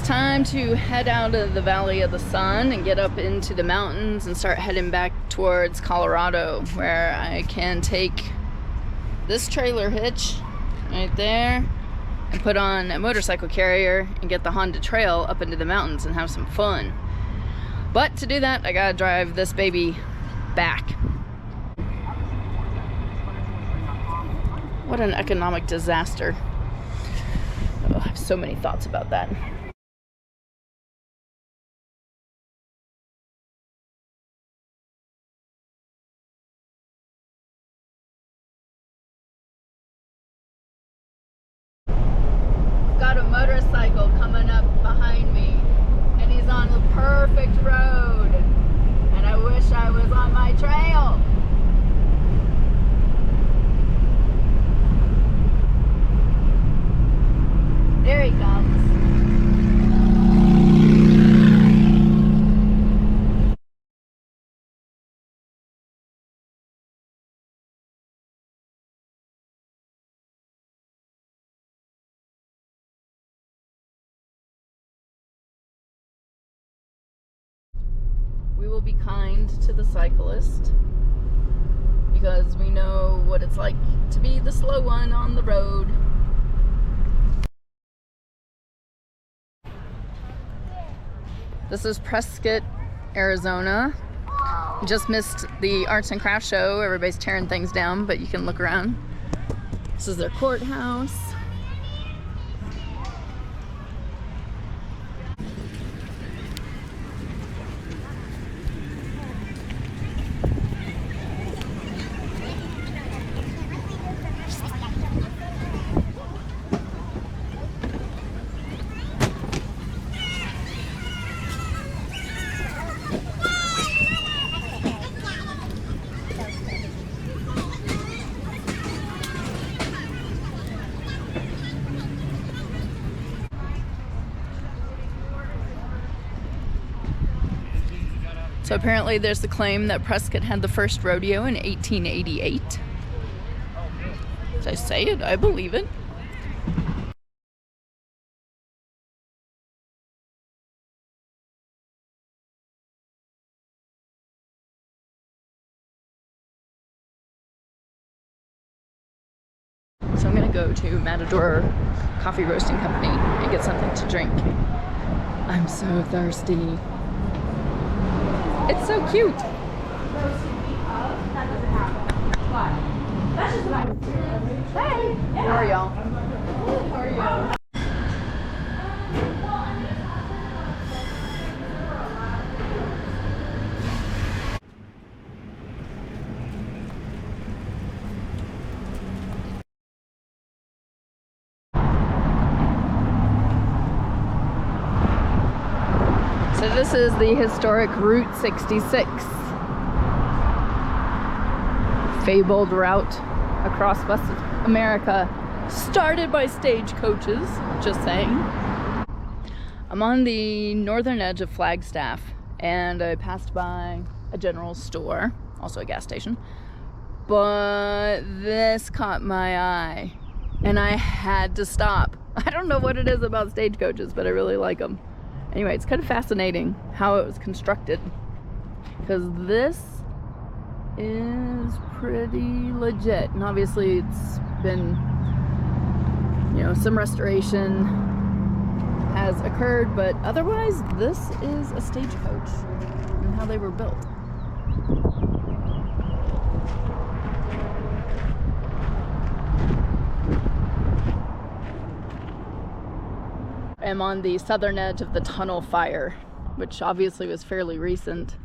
time to head out of the Valley of the Sun and get up into the mountains and start heading back towards Colorado, where I can take this trailer hitch right there and put on a motorcycle carrier and get the Honda Trail up into the mountains and have some fun. But to do that, I gotta drive this baby back. What an economic disaster. Oh, I have so many thoughts about that. Got a motorcycle coming up behind me, and he's on the perfect road, and I wish I was on my trail. There he comes. We will be kind to the cyclist because we know what it's like to be the slow one on the road. This is Prescott, Arizona. Just missed the arts and crafts show. Everybody's tearing things down, but you can look around. This is their courthouse. So apparently there's the claim that Prescott had the first rodeo in 1888. As I say it, I believe it. So I'm gonna go to Matador Coffee Roasting Company and get something to drink. I'm so thirsty. It's so cute. Hey, how are y'all? How are you? So this is the historic Route 66. Fabled route across West America, started by stagecoaches, just saying. I'm on the northern edge of Flagstaff, and I passed by a general store, also a gas station, but this caught my eye, and I had to stop. I don't know what it is about stagecoaches, but I really like them. Anyway, it's kind of fascinating how it was constructed, because this is pretty legit, and obviously it's been, you know, some restoration has occurred, but otherwise this is a stagecoach and how they were built. I'm on the southern edge of the tunnel fire, which obviously was fairly recent.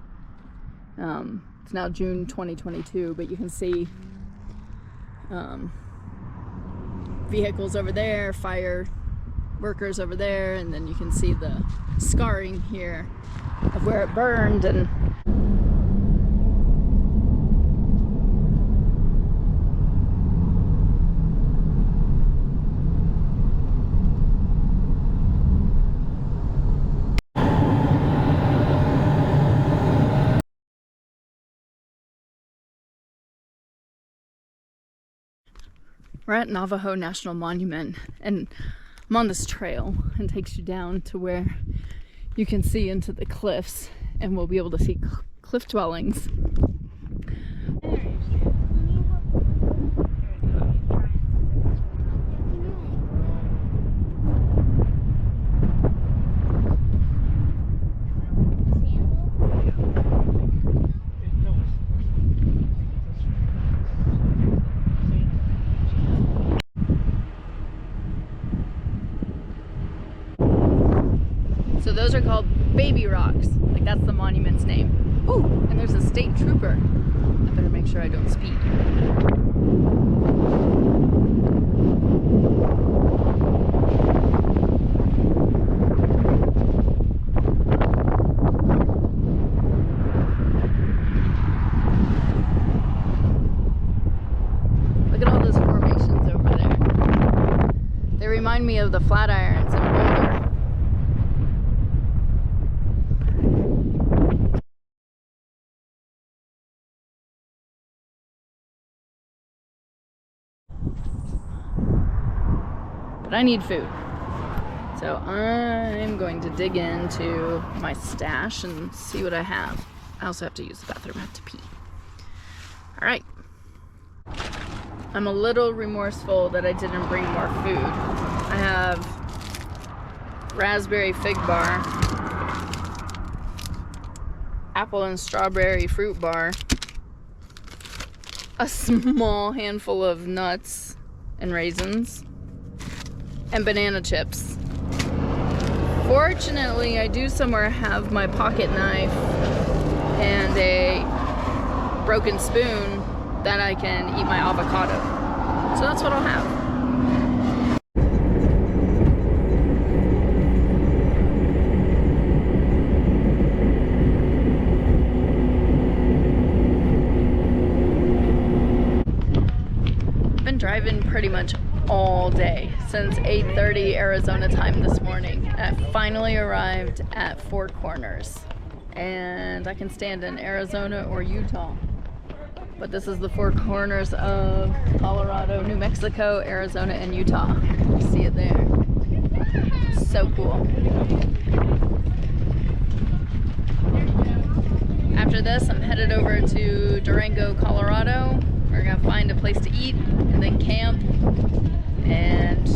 It's now June 2022, but you can see vehicles over there, fire workers over there, and then you can see the scarring here of where it burned. And we're at Navajo National Monument, and I'm on this trail and takes you down to where you can see into the cliffs, and we'll be able to see cliff dwellings. So those are called baby rocks. Like, that's the monument's name. Oh, and there's a state trooper. I better make sure I don't speed. Look at all those formations over there. They remind me of the Flatirons in Boulder. But I need food. So I'm going to dig into my stash and see what I have. I also have to use the bathroom, I have to pee. All right. I'm a little remorseful that I didn't bring more food. I have raspberry fig bar, apple and strawberry fruit bar, a small handful of nuts and raisins, and banana chips. Fortunately, I do somewhere have my pocket knife and a broken spoon that I can eat my avocado. So that's what I'll have. Been driving pretty much all day since 8:30 Arizona time this morning. I finally arrived at Four Corners, and I can stand in Arizona or Utah, but this is the Four Corners of Colorado, New Mexico, Arizona, and Utah. You see it there. So cool. After this, I'm headed over to Durango, Colorado. We're gonna find a place to eat and then camp, and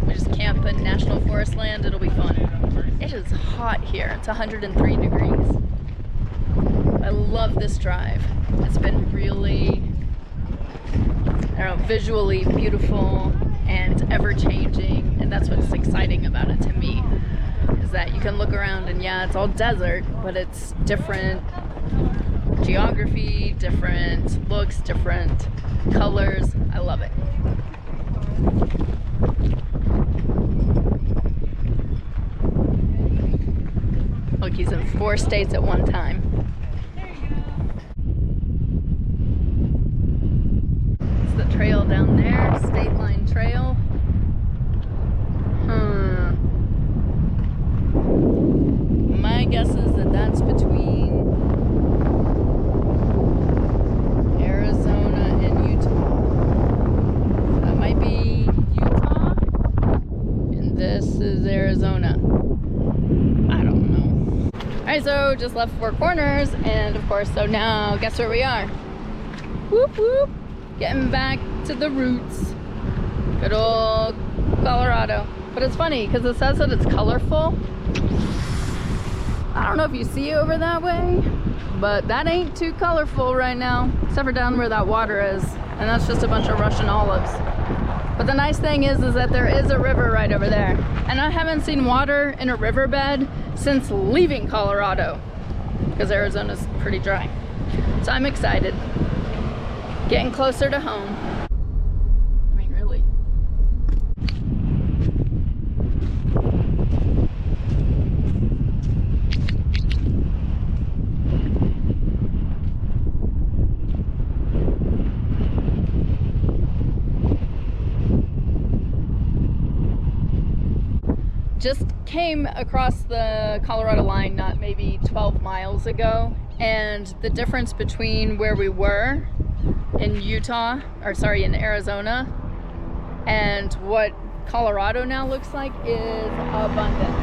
we just camp in National Forest land. It'll be fun. It is hot here. It's 103 degrees. I love this drive. It's been really, I don't know, visually beautiful and ever-changing, and that's what's exciting about it to me, is that you can look around and yeah, it's all desert, but it's different geography, different looks, different colors. I love it. Look, he's in 4 states at one time. It's the trail down there, State Line Trail. My guess is that that's between Arizona and Utah. That might be Utah, and this is Arizona. I don't know. Alright, so just left Four Corners, and of course, so now guess where we are? Whoop whoop! Getting back to the roots. Good old Colorado. But it's funny, because it says that it's colorful. I don't know if you see over that way, but that ain't too colorful right now, except for down where that water is, and that's just a bunch of Russian olives. But the nice thing is that there is a river right over there, and I haven't seen water in a riverbed since leaving Colorado, because Arizona's pretty dry. So I'm excited. Getting closer to home. I mean, really. Just came across the Colorado line not maybe 12 miles ago, and the difference between where we were in in Arizona, and what Colorado now looks like is abundant.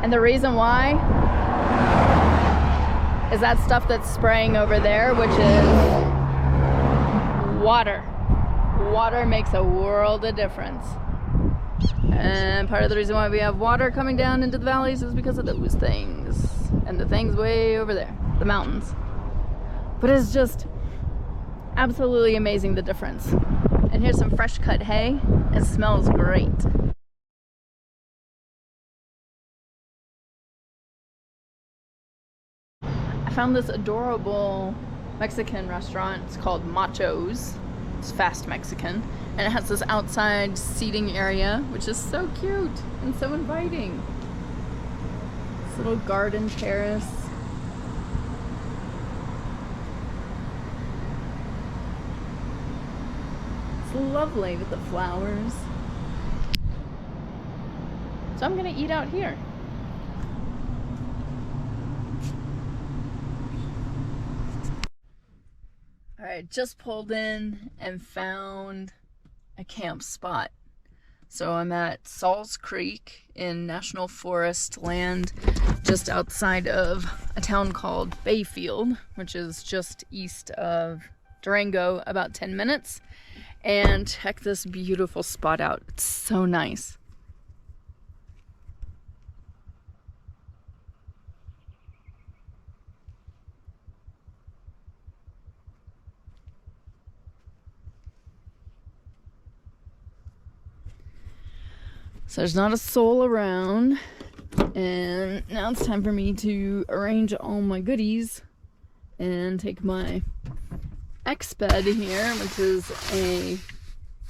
And the reason why is that stuff that's spraying over there, which is water. Water makes a world of difference. And part of the reason why we have water coming down into the valleys is because of those things. And the things way over there, the mountains. But it's just absolutely amazing, the difference. And here's some fresh cut hay. It smells great. I found this adorable Mexican restaurant. It's called Macho's. It's fast Mexican. And it has this outside seating area, which is so cute and so inviting. This little garden terrace. It's lovely with the flowers. So I'm gonna eat out here. Alright, just pulled in and found a camp spot. So I'm at Saul's Creek in National Forest land, just outside of a town called Bayfield, which is just east of Durango, about 10 minutes. And check this beautiful spot out. It's so nice. So there's not a soul around, and now it's time for me to arrange all my goodies and take my X-bed here, which is a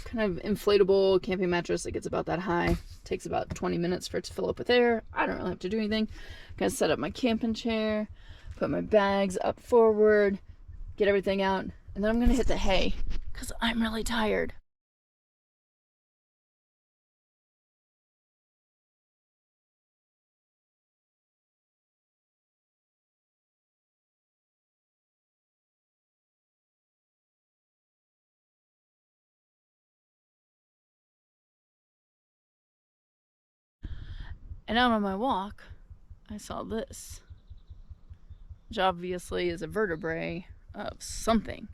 kind of inflatable camping mattress that gets about that high. It takes about 20 minutes for it to fill up with air. I don't really have to do anything. I'm gonna set up my camping chair, put my bags up forward, get everything out, and then I'm gonna hit the hay because I'm really tired. And out on my walk, I saw this, which obviously is a vertebrae of something.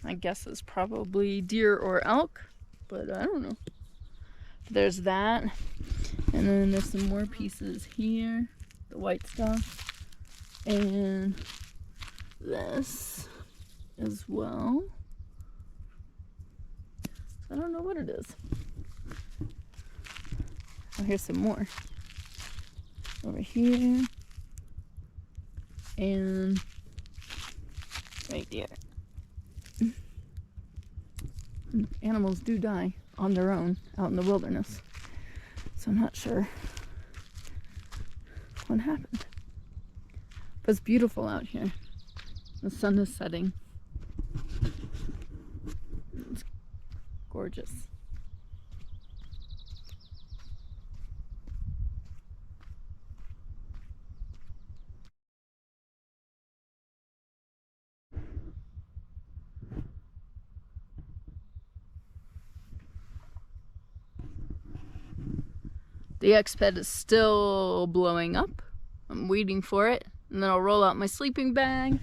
I guess it's probably deer or elk, but I don't know. There's that, and then there's some more pieces here, the white stuff, and this as well. I don't know what it is. Oh, here's some more. Over here and right there. Animals do die on their own out in the wilderness, so I'm not sure what happened. But it's beautiful out here. The sun is setting. It's gorgeous. The X-bed is still blowing up. I'm waiting for it. And then I'll roll out my sleeping bag.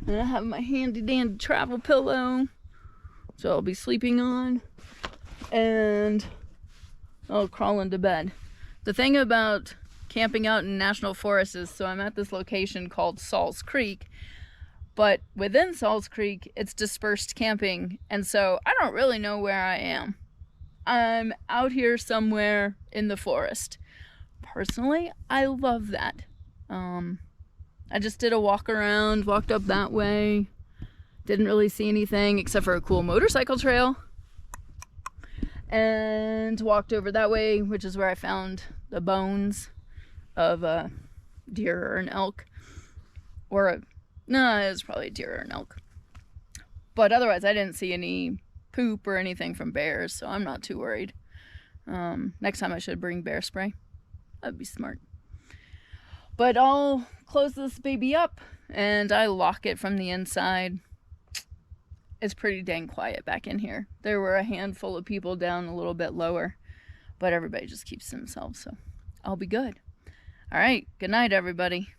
And I have my handy dandy travel pillow, so I'll be sleeping on. And I'll crawl into bed. The thing about camping out in national forests is, so I'm at this location called Saul's Creek. But within Saul's Creek, it's dispersed camping. And so I don't really know where I am. I'm out here somewhere in the forest. Personally, I love that. I just did a walk around, walked up that way. Didn't really see anything except for a cool motorcycle trail. And walked over that way, which is where I found the bones of a deer or an elk. No, it was probably a deer or an elk. But otherwise, I didn't see any poop or anything from bears, so I'm not too worried. Next time I should bring bear spray. That'd be smart. But I'll close this baby up and I lock it from the inside. it's pretty dang quiet back in here. There were a handful of people down a little bit lower, but everybody just keeps to themselves, so I'll be good. All right, good night, everybody.